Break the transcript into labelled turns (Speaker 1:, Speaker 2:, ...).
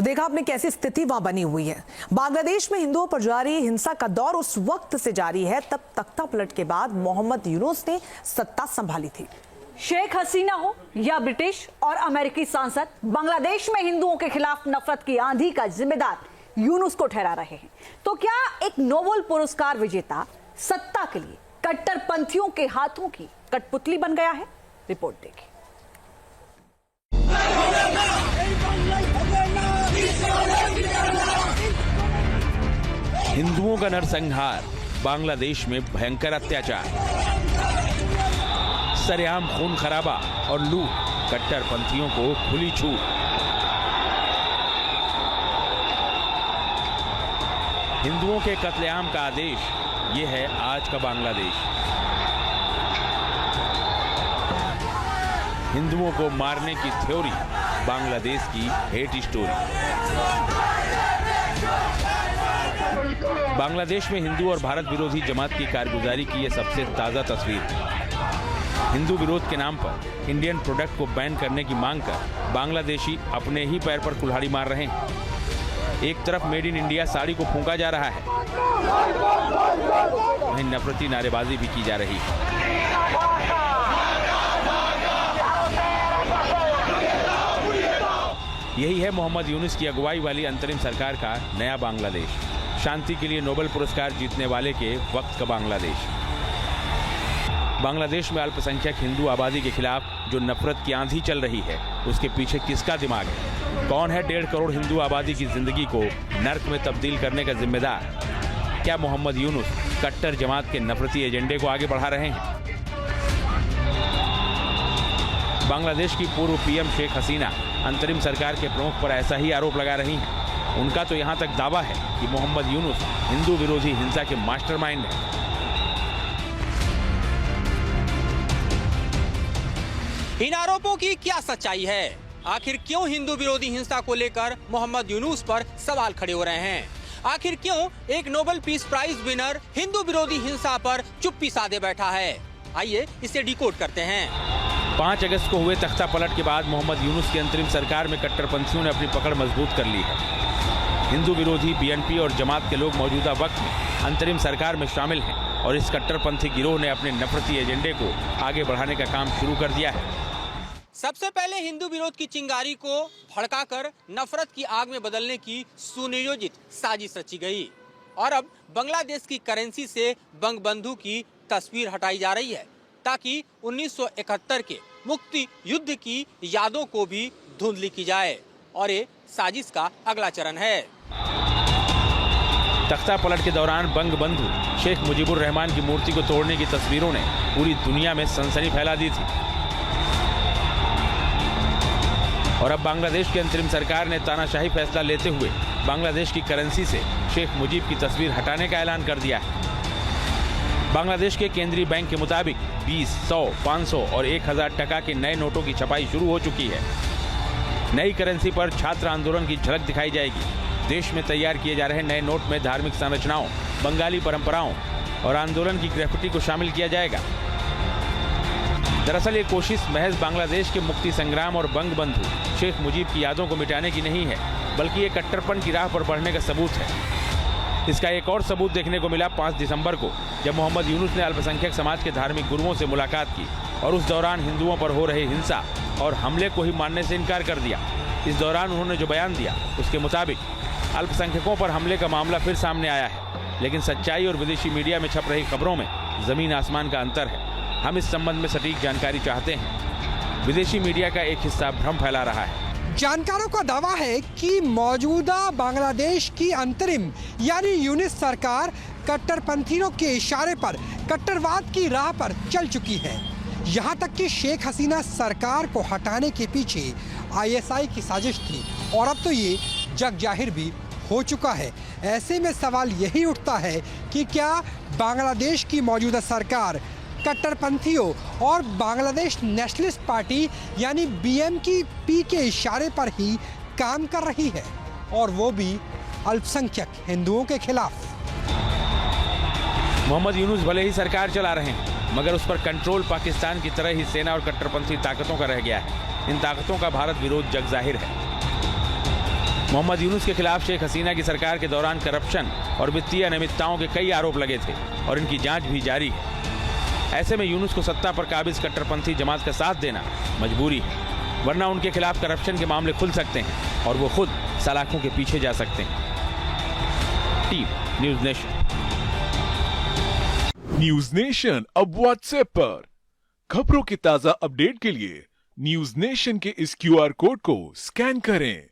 Speaker 1: देखा आपने कैसी स्थिति वहां बनी हुई है। बांग्लादेश में हिंदुओं पर जारी हिंसा का दौर उस वक्त से जारी है तब तख्ता पलट के बाद मोहम्मद यूनुस ने सत्ता संभाली थी।
Speaker 2: शेख हसीना हो या ब्रिटिश और अमेरिकी सांसद, बांग्लादेश में हिंदुओं के खिलाफ नफरत की आंधी का जिम्मेदार यूनुस को ठहरा रहे हैं। तो क्या एक नोबेल पुरस्कार विजेता सत्ता के लिए कट्टरपंथियों के हाथों की कठपुतली बन गया है? रिपोर्ट देखिए।
Speaker 3: हिंदुओं का नरसंहार, बांग्लादेश में भयंकर अत्याचार, सरेआम खून खराबा और लूट, कट्टरपंथियों को खुली छूट। हिंदुओं के कत्लेआम का आदेश, ये है आज का बांग्लादेश। हिंदुओं को मारने की थ्योरी, बांग्लादेश की हेट स्टोरी। बांग्लादेश में हिंदू और भारत विरोधी जमात की कारगुजारी की यह सबसे ताजा तस्वीर है। हिंदू विरोध के नाम पर इंडियन प्रोडक्ट को बैन करने की मांग कर बांग्लादेशी अपने ही पैर पर कुल्हाड़ी मार रहे हैं। एक तरफ मेड इन इंडिया साड़ी को फूंका जा रहा है, वहीं नफरती नारेबाजी भी की जा रही है। यही है मोहम्मद यूनुस की अगुवाई वाली अंतरिम सरकार का नया बांग्लादेश। शांति के लिए नोबेल पुरस्कार जीतने वाले के वक्त का बांग्लादेश। बांग्लादेश में अल्पसंख्यक हिंदू आबादी के खिलाफ जो नफरत की आंधी चल रही है, उसके पीछे किसका दिमाग है? कौन है 1.5 करोड़ हिंदू आबादी की जिंदगी को नर्क में तब्दील करने का जिम्मेदार? क्या मोहम्मद यूनुस कट्टर जमात के नफरती एजेंडे को आगे बढ़ा रहे हैं? बांग्लादेश की पूर्व पीएम शेख हसीना अंतरिम सरकार के प्रमुख पर ऐसा ही आरोप लगा रही हैं। उनका तो यहां तक दावा है कि मोहम्मद यूनुस हिंदू विरोधी हिंसा के मास्टरमाइंड हैं।
Speaker 4: इन आरोपों की क्या सच्चाई है? आखिर क्यों हिंदू विरोधी हिंसा को लेकर मोहम्मद यूनुस पर सवाल खड़े हो रहे हैं? आखिर क्यों एक Nobel peace prize winner Hindu विरोधी हिंसा पर चुप्पी साधे बैठा है? आइए इसे डिकोड करते हैं।
Speaker 3: 5 अगस्त को हुए तख्ता पलट के बाद मोहम्मद यूनुस की अंतरिम सरकार में कट्टरपंथियों ने अपनी पकड़ मजबूत कर ली है। हिंदू विरोधी बीएनपी और जमात के लोग मौजूदा वक्त में अंतरिम सरकार में शामिल हैं और इस कट्टरपंथी गिरोह ने अपने नफरती एजेंडे को आगे बढ़ाने का काम शुरू कर दिया है।
Speaker 4: सबसे पहले हिंदू विरोध की चिंगारी को भड़काकर नफरत की आग में बदलने की सुनियोजित साजिश रची गई और अब बांग्लादेश की करेंसी से बंगबंधु की तस्वीर हटाई जा रही है ताकि 1971 के मुक्ति युद्ध की यादों को भी धुंधली की जाए और ये साजिश का अगला चरण है।
Speaker 3: तख्ता पलट के दौरान बंगबंधु शेख मुजीबुर रहमान की मूर्ति को तोड़ने की तस्वीरों ने पूरी दुनिया में सनसनी फैला दी थी और अब बांग्लादेश की अंतरिम सरकार ने तानाशाही फैसला लेते हुए बांग्लादेश की करेंसी से शेख मुजीब की तस्वीर हटाने का ऐलान कर दिया है। बांग्लादेश के केंद्रीय बैंक के मुताबिक 20, 100, 500 और 1000 टका के नए नोटों की छपाई शुरू हो चुकी है। नई करेंसी पर छात्र आंदोलन की झलक दिखाई जाएगी। देश में तैयार किए जा रहे नए नोट में धार्मिक संरचनाओं, बंगाली परंपराओं और आंदोलन की ग्राफिटी को शामिल किया जाएगा। दरअसल ये कोशिश महज बांग्लादेश के मुक्ति संग्राम और बंगबंधु शेख मुजीब की यादों को मिटाने की नहीं है, बल्कि ये कट्टरपन की राह पर बढ़ने का सबूत है। इसका एक और सबूत देखने को मिला 5 दिसंबर को, जब मोहम्मद यूनुस ने अल्पसंख्यक समाज के धार्मिक गुरुओं से मुलाकात की और उस दौरान हिंदुओं पर हो रहे हिंसा और हमले को ही मानने से इनकार कर दिया। इस दौरान उन्होंने जो बयान दिया, उसके मुताबिक अल्पसंख्यकों पर हमले का मामला फिर सामने आया है, लेकिन सच्चाई और विदेशी मीडिया में छप रही खबरों में जमीन आसमान का अंतर है। हम इस संबंध में सटीक जानकारी चाहते हैं। विदेशी मीडिया का एक हिस्सा भ्रम फैला रहा है।
Speaker 5: जानकारों का दावा है कि मौजूदा बांग्लादेश की अंतरिम यानी यूनुस सरकार कट्टरपंथियों के इशारे पर कट्टरवाद की राह पर चल चुकी है। यहाँ तक कि शेख हसीना सरकार को हटाने के पीछे आईएसआई की साजिश थी और अब तो ये जग जाहिर भी हो चुका है। ऐसे में सवाल यही उठता है कि क्या बांग्लादेश की मौजूदा सरकार कट्टरपंथियों और बांग्लादेश नेशनलिस्ट पार्टी यानी बीएनपी के इशारे पर ही काम कर रही है, और वो भी अल्पसंख्यक हिंदुओं के खिलाफ।
Speaker 3: मोहम्मद यूनुस भले ही सरकार चला रहे हैं, मगर उस पर कंट्रोल पाकिस्तान की तरह ही सेना और कट्टरपंथी ताकतों का रह गया है। इन ताकतों का भारत विरोध जग जाहिर है। मोहम्मद यूनुस के खिलाफ शेख हसीना की सरकार के दौरान करप्शन और वित्तीय अनियमितताओं के कई आरोप लगे थे और इनकी जांच भी जारी है। ऐसे में यूनुस को सत्ता पर काबिज कट्टरपंथी जमात का साथ देना मजबूरी है, वरना उनके खिलाफ करप्शन के मामले खुल सकते हैं और वो खुद सलाखों के पीछे जा सकते हैं। Team news nation.
Speaker 6: News nation अब व्हाट्सएप पर खबरों की ताजा अपडेट के लिए न्यूज नेशन के इस QR कोड को स्कैन करें